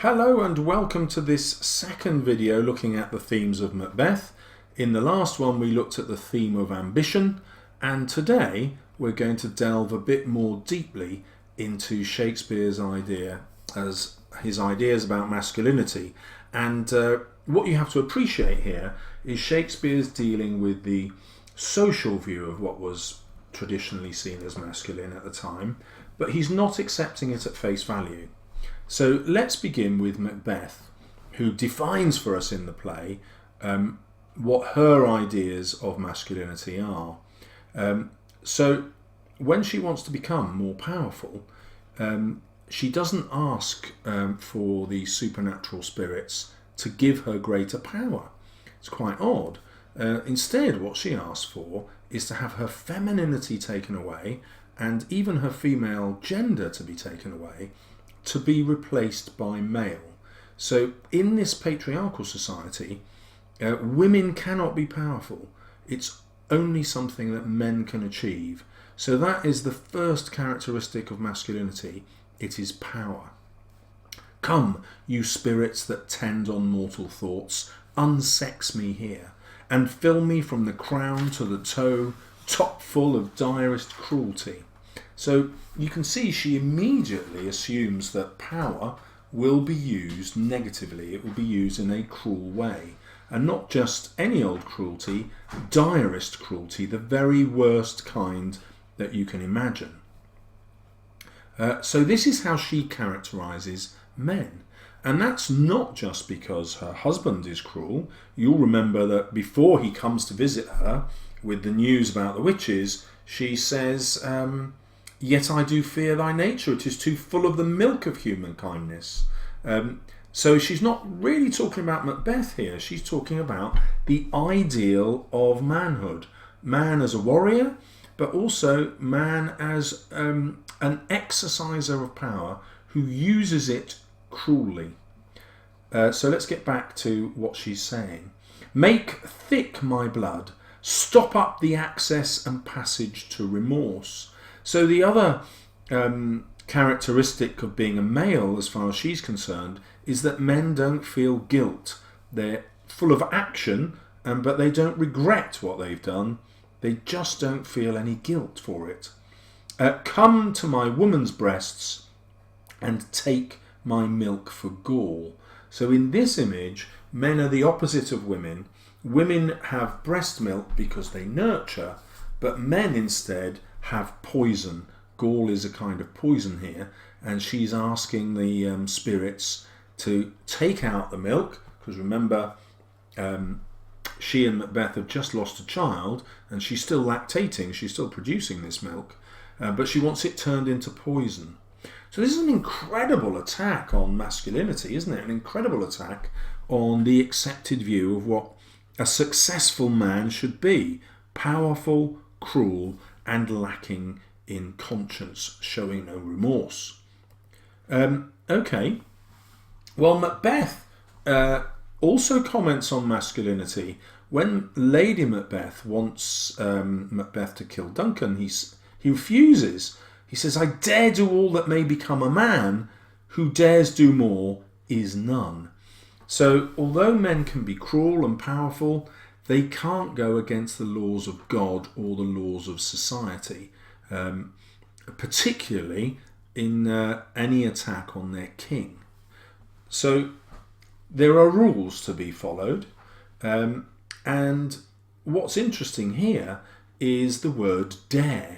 Hello and welcome to this second video looking at the themes of Macbeth. In the last one we looked at the theme of ambition, and today we're going to delve a bit more deeply into Shakespeare's ideas about masculinity. And what you have to appreciate here is Shakespeare's dealing with the social view of what was traditionally seen as masculine at the time, but he's not accepting it at face value. So let's begin with Macbeth, who defines for us in the play what her ideas of masculinity are. So when she wants to become more powerful, she doesn't ask for the supernatural spirits to give her greater power. It's quite odd. Instead, what she asks for is to have her femininity taken away and even her female gender to be taken away, to be replaced by male. So in this patriarchal society, women cannot be powerful. It's only something that men can achieve. So that is the first characteristic of masculinity. It is power. Come, you spirits that tend on mortal thoughts, unsex me here, and fill me from the crown to the toe, top full of direst cruelty. So you can see she immediately assumes that power will be used negatively. It will be used in a cruel way. And not just any old cruelty, direst cruelty, the very worst kind that you can imagine. So this is how she characterises men. And that's not just because her husband is cruel. You'll remember that before he comes to visit her with the news about the witches, she says, yet I do fear thy nature, it is too full of the milk of human kindness. So she's not really talking about Macbeth here, she's talking about the ideal of manhood. Man as a warrior, but also man as an exerciser of power who uses it cruelly. So let's get back to what she's saying. Make thick my blood, stop up the access and passage to remorse. So the other characteristic of being a male, as far as she's concerned, is that men don't feel guilt. They're full of action, but they don't regret what they've done. They just don't feel any guilt for it. Come to my woman's breasts and take my milk for gall. So in this image, men are the opposite of women. Women have breast milk because they nurture, but men instead have poison. Gall is a kind of poison here, and she's asking the spirits to take out the milk, because remember, she and Macbeth have just lost a child, and she's still lactating, she's still producing this milk, but she wants it turned into poison. So this is an incredible attack on masculinity, isn't it? An incredible attack on the accepted view of what a successful man should be. Powerful, cruel, and lacking in conscience, showing no remorse. Okay. Well, Macbeth also comments on masculinity. When Lady Macbeth wants Macbeth to kill Duncan, he refuses. He says, I dare do all that may become a man, who dares do more is none. So, although men can be cruel and powerful, they can't go against the laws of God or the laws of society, particularly in any attack on their king. So there are rules to be followed, and what's interesting here is the word dare.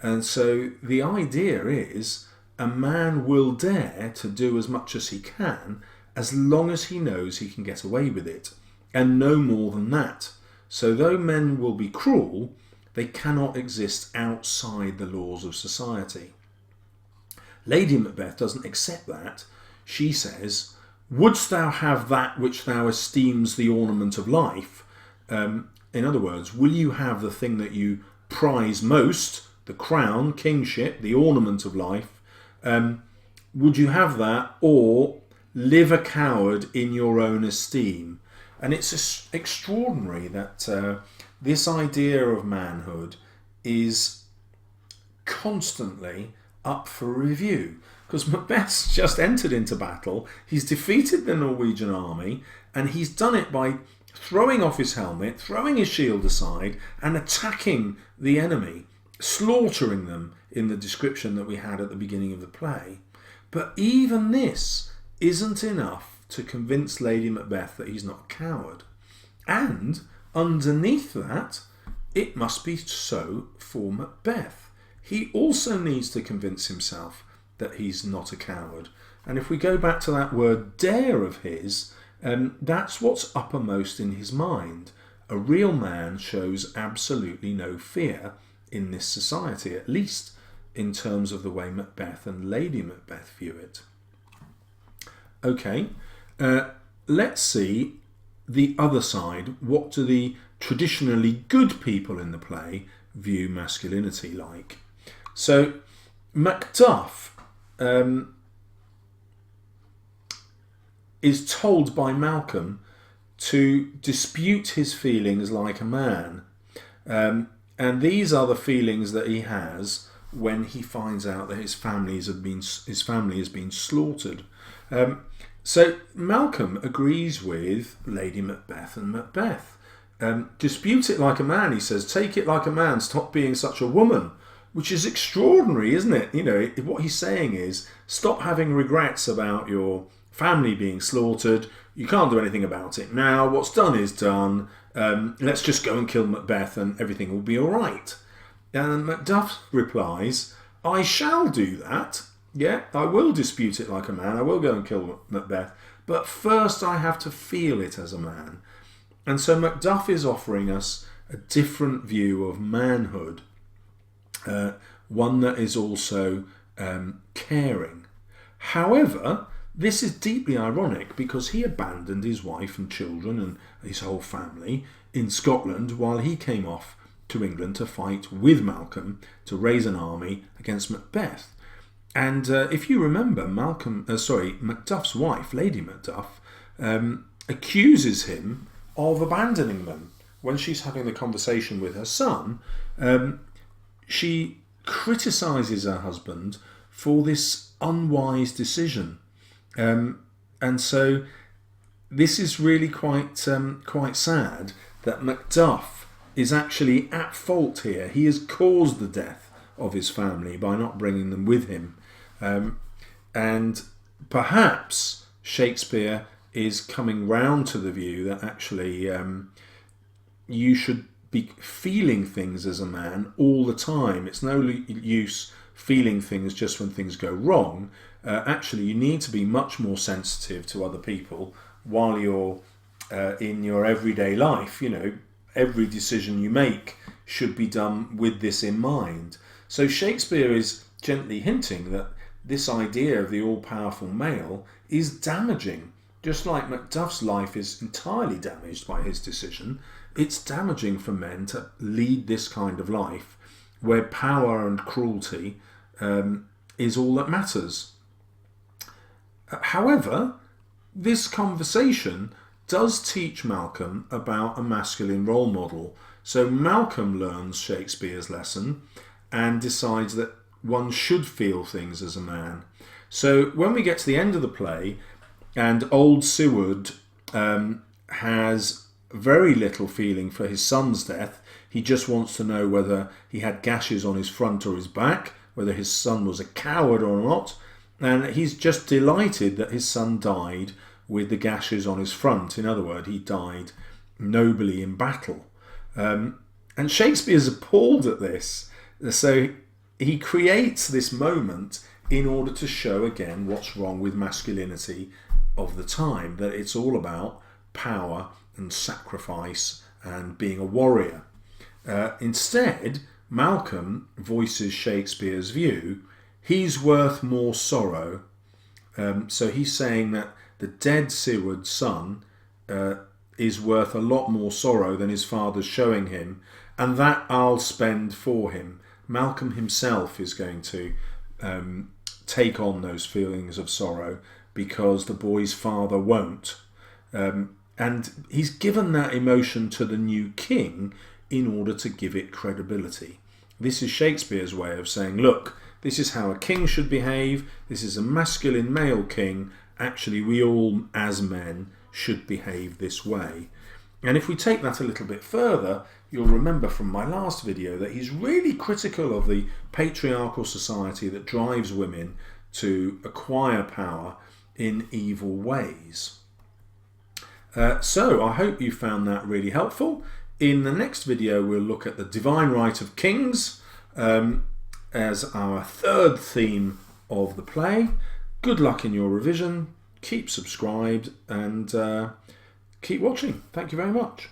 And so the idea is a man will dare to do as much as he can as long as he knows he can get away with it, and no more than that. So though men will be cruel, they cannot exist outside the laws of society. Lady Macbeth doesn't accept that. She says, wouldst thou have that which thou esteems the ornament of life? In other words, will you have the thing that you prize most, the crown, kingship, the ornament of life? Would you have that, or live a coward in your own esteem? And it's extraordinary that this idea of manhood is constantly up for review. because Macbeth's just entered into battle. He's defeated the Norwegian army, and he's done it by throwing off his helmet, throwing his shield aside, and attacking the enemy, slaughtering them in the description that we had at the beginning of the play. But even this isn't enough to convince Lady Macbeth that he's not a coward. And underneath that, it must be so for Macbeth. He also needs to convince himself that he's not a coward. And if we go back to that word dare of his, that's what's uppermost in his mind. A real man shows absolutely no fear in this society, at least in terms of the way Macbeth and Lady Macbeth view it. Okay, let's see the other side. What do the traditionally good people in the play view masculinity like? So Macduff is told by Malcom to dispute his feelings like a man. And these are the feelings that he has when he finds out that his family has been slaughtered. So Malcom agrees with Lady Macbeth and Macbeth. Dispute it like a man, he says. Take it like a man. Stop being such a woman. Which is extraordinary, isn't it? You know, what he's saying is, stop having regrets about your family being slaughtered. You can't do anything about it now. What's done is done. Let's just go and kill Macbeth and everything will be all right. And Macduff replies, I shall do that. Yeah, I will dispute it like a man. I will go and kill Macbeth. But first I have to feel it as a man. And so Macduff is offering us a different view of manhood. One that is also caring. However, this is deeply ironic because he abandoned his wife and children and his whole family in Scotland while he came off to England to fight with Malcolm to raise an army against Macbeth. And if you remember, Macduff's wife, Lady Macduff, accuses him of abandoning them. When she's having the conversation with her son, she criticises her husband for this unwise decision. And so this is really quite sad that Macduff is actually at fault here. He has caused the death of his family by not bringing them with him. And perhaps Shakespeare is coming round to the view that actually you should be feeling things as a man all the time. It's no use feeling things just when things go wrong. Actually, you need to be much more sensitive to other people while you're in your everyday life. You know, every decision you make should be done with this in mind. So Shakespeare is gently hinting that this idea of the all-powerful male is damaging. Just like Macduff's life is entirely damaged by his decision, it's damaging for men to lead this kind of life where power and cruelty is all that matters. However, this conversation does teach Malcolm about a masculine role model. So Malcolm learns Shakespeare's lesson and decides that one should feel things as a man. So when we get to the end of the play, and old Seward has very little feeling for his son's death. He just wants to know whether he had gashes on his front or his back, whether his son was a coward or not. And he's just delighted that his son died with the gashes on his front. In other words, he died nobly in battle. And Shakespeare's appalled at this. So he creates this moment in order to show again what's wrong with masculinity of the time, that it's all about power and sacrifice and being a warrior. Instead, Malcolm voices Shakespeare's view. He's worth more sorrow. So he's saying that the dead Seward's son is worth a lot more sorrow than his father's showing him, and that I'll spend for him. Malcolm himself is going to take on those feelings of sorrow because the boy's father won't. And he's given that emotion to the new king in order to give it credibility. This is Shakespeare's way of saying, look, this is how a king should behave, this is a masculine male king, actually we all as men should behave this way. And if we take that a little bit further, you'll remember from my last video that he's really critical of the patriarchal society that drives women to acquire power in evil ways. So I hope you found that really helpful. In the next video we'll look at the divine right of kings as our third theme of the play. Good luck in your revision, keep subscribed and keep watching. Thank you very much.